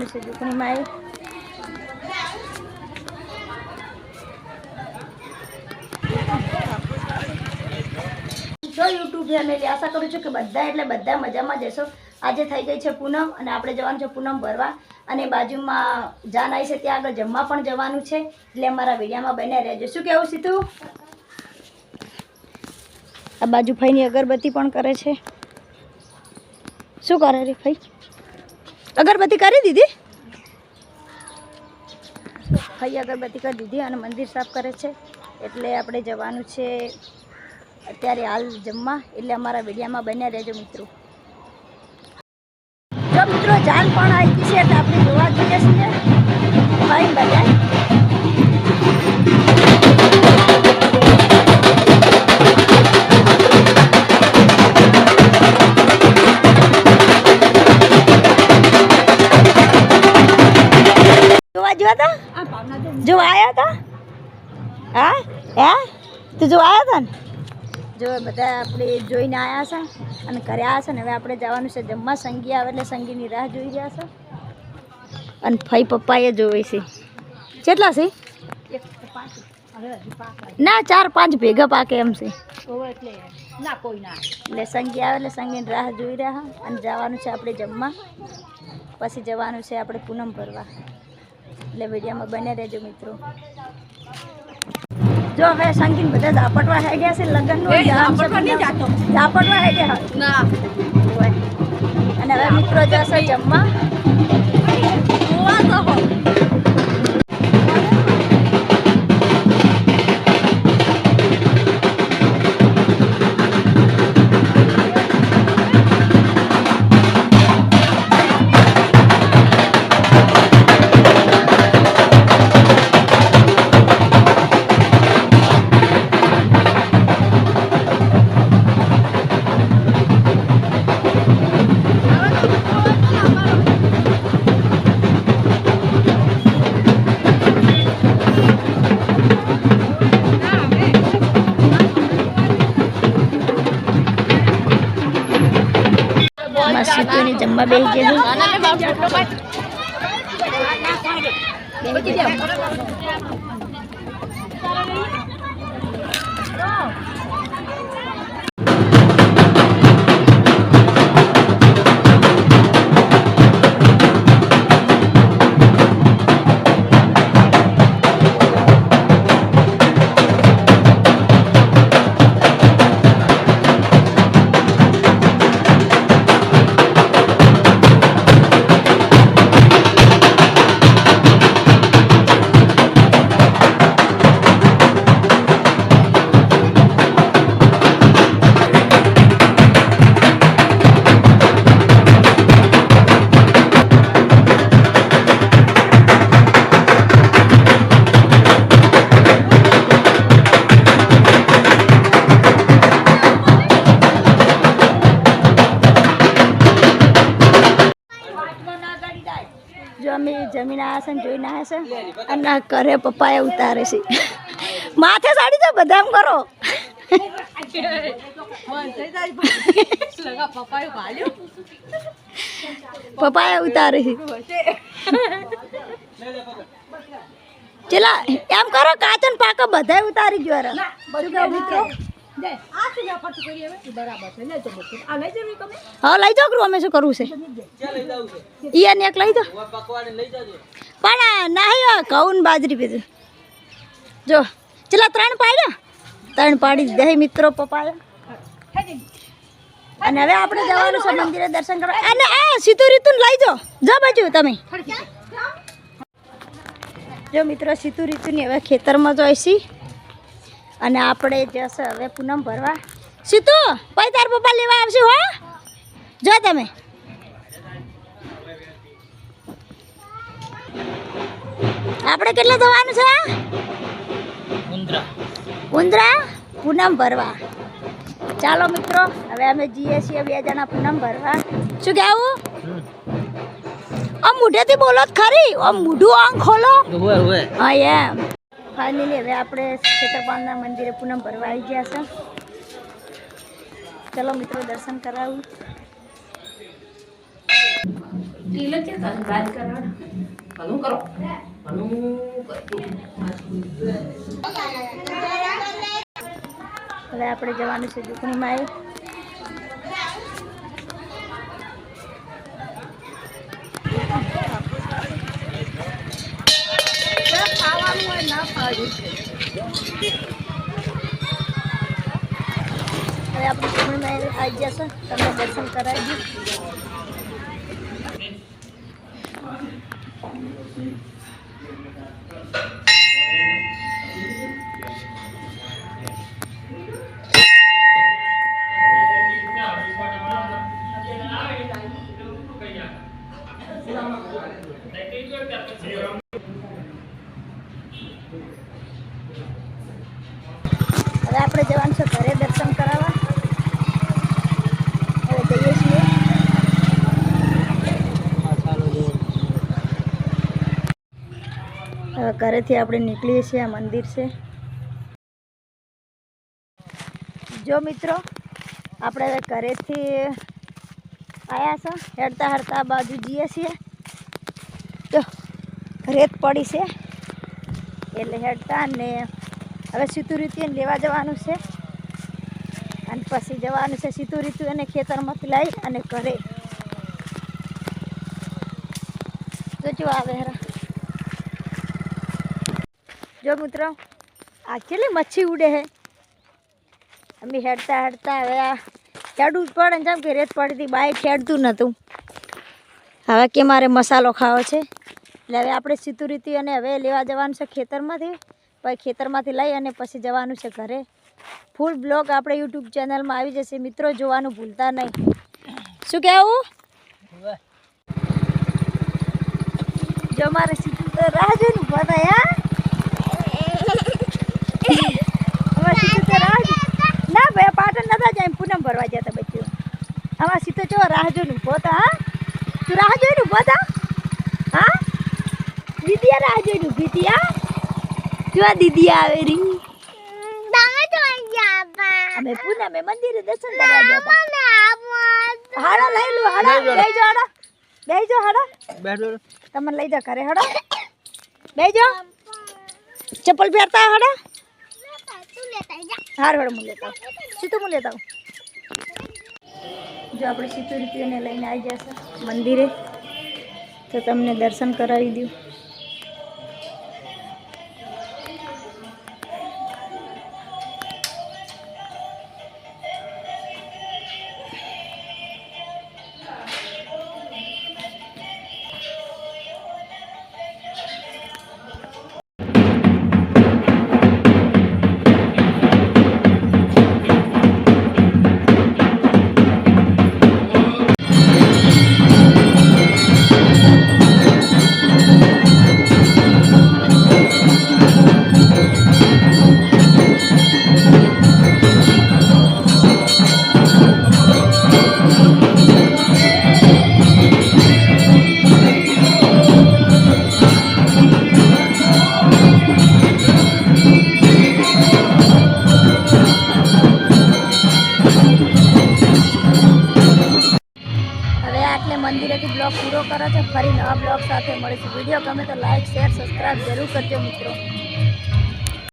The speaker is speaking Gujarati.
જવાનું છે દુકણીમાં જો યુટ્યુબ ફેમિલી આશા કરું છું કે બધા મજામાં જશો। આજે થઈ ગઈ છે પૂનમ અને આપણે જવાનું છે પૂનમ ભરવા અને બાજુમાં જાન આવી છે ત્યાં આગળ જમવા પણ જવાનું છે એટલે અમારા વિડીયોમાં બન્યા રહેજો। શું કહેવું સીધું? આ બાજુ ફઈની અગરબત્તી પણ કરે છે। શું કરે રે ફઈ? અગરબત્તી કરી દીધી? ફઈ અગરબત્તી કરી દીધી અને મંદિર સાફ કરે છે એટલે આપણે જવાનું છે અત્યારે હાલ જમવા એટલે અમારા વિડીયોમાં બન્યા રહેજો મિત્રો। જો મિત્રો જાન પણ આવી ગઈ છે એટલે આપણે જોવા જઈએ છીએ ફઈ બધા जो आया था हाँ हाँ तो जो आया था ने जो બધા આપણે જોઈને આવ્યા છે અને ઘરે આવ્યા છે ને હવે આપણે જવાનું છે જમવા। સંગી આવે એટલે સંગીની રાહ જોઈ રહ્યા છે અને ફઈ પપ્પાએ જોવે છે કેટલા છે ના 4-5 ભેગા પાકે એમ છે એટલે સંગી આવે એટલે સંગીની રાહ જોઈ રહ્યા અને જવાનું છે આપણે જમવા પછી જવાનું છે આપણે પૂનમ ભરવા એટલે વિડીયોમાં બને રહેજો મિત્રો। જો હવે સંગીન બધા ઝાપટવા હે ગયા છે લગ્નનું ઝાપટવા હે ગયા ના અને હવે મિત્રો જશે જમવા। સીતુની જમવા બેસી ગયા જમીન આવ્યા છે જોઈને આવ્યા છે અને ઘરે પપ્પાએ ઉતારે છે માથે સાડી તો બદામ કરો પપ્પાએ ઉતારે છે ચલા એમ કરો કાચન પાકો બધાય ઉતારી ગયો મિત્રો હા લઈ જાઓ અમે શું કરવું છે ઈયાને એક લઈ જાઓ પણ નહીં ઘઉં બાજરી પીધું જો ચલા 3 પાડી દે મિત્રો પપ્પાએ અને હવે આપણે જવાનું છે મંદિરે દર્શન કરવા અને આ સીધું રીતું લઈ જાઓ જો બાજુ તમે જો મિત્રો સીધું રીતુની હવે ખેતરમાં જોઈશી અને આપણે જશે હવે પૂનમ ભરવા। સીતુ પછી તાર પપ્પા લેવા આવશે હો જો તમે આપણે કેટલા જવાનું છે ઉંદરા પૂનમ ભરવા। ચાલો મિત્રો હવે અમે જઈએ છીએ 2 જણા પૂનમ ભરવા। શું કહેવું આમ મોઢેથી બોલો ખરી આમ મોઢું આંખ ખોલો હા એમ ફાઇનલી હવે આપણે ખેતરપાળના મંદિરે પૂનમ ભરવા આવી ગયા છે। ચલો મિત્રો દર્શન કરાવું। ટીલે છે તાર બાદ કરવાનું ભલું કરો ભલું હવે આપણે જવાનું છે દુકણીમાં ખાવાનું હોય ના ખાવું હવે આપણે દુકણીમાં આવી જશે તમને દર્શન કરાવી દઉં હવે આપણે જવાનું છે ઘરે દર્શન કરાવવા હવે જઈએ છીએ હવે ઘરેથી આપણે નીકળીએ છીએ આ મંદિર છે જો મિત્રો આપણે હવે ઘરેથી આવ્યા છે હેડતા હેડતા આ બાજુ જઈએ છીએ તો રેત પડી છે એટલે હેડતા ને હવે સીતું રીતુ લેવા જવાનું છે અને પછી જવાનું છે સીતું રીતુ એને ખેતરમાંથી લાવી અને ઘરે જોજો આવે હેરા જો મિત્રો આ કેટલી મચ્છી ઉડે છે અમે હેડતા હેડતા હવે આ હેડવું જ પડે ને જેમ કે રેત પડી હતી બાઈક હેડતું નહોતું હવે કે મારે મસાલો ખાવો છે એટલે હવે આપણે સીતું રીતુ અને હવે લેવા જવાનું છે ખેતરમાંથી પછી ખેતરમાંથી લઈ અને પછી જવાનું છે ઘરે ફૂલ બ્લોગ આપણે યુટ્યુબ ચેનલમાં આવી જશે મિત્રો જોવાનું ભૂલતા નહીં શું કહેવું જો મારે સીતું તો રાહ જોઈને ઊભા હતા ના ભાઈ પાટણ નતા જાય પૂનમ ભરવા ગયા હતા બચ્ચું આમાં સીતો ચો રાહ જોઈને ઊભો હતા હા તું રાહ જોઈને ઊભો હતા હા દીદી રાહ જોઈને ઊભી હતી હા જો દીદી આવે રી અમે પૂનમે મંદિરે દર્શન કરવા ગયા હતા હાડો લઈ લો હાડો બેજો હાડો બેજો હાડો બેઠો તમને લઈ જા ઘરે હાડો બેજો ચપ્પલ પહેરતા હાડો હાર હાડો હું લેતા સીતું હું લેતા જો આપણે સીતું રીતિઓને લઈને આવી જશે મંદિરે તો તમને દર્શન કરાવી દઉં મંદિરેથી બ્લોગ પૂરો કરો છો ફરી નવા બ્લોગ સાથે મળીશું વિડીયો ગમે તો લાઈક શેર સબસ્ક્રાઈબ જરૂર કરજો મિત્રો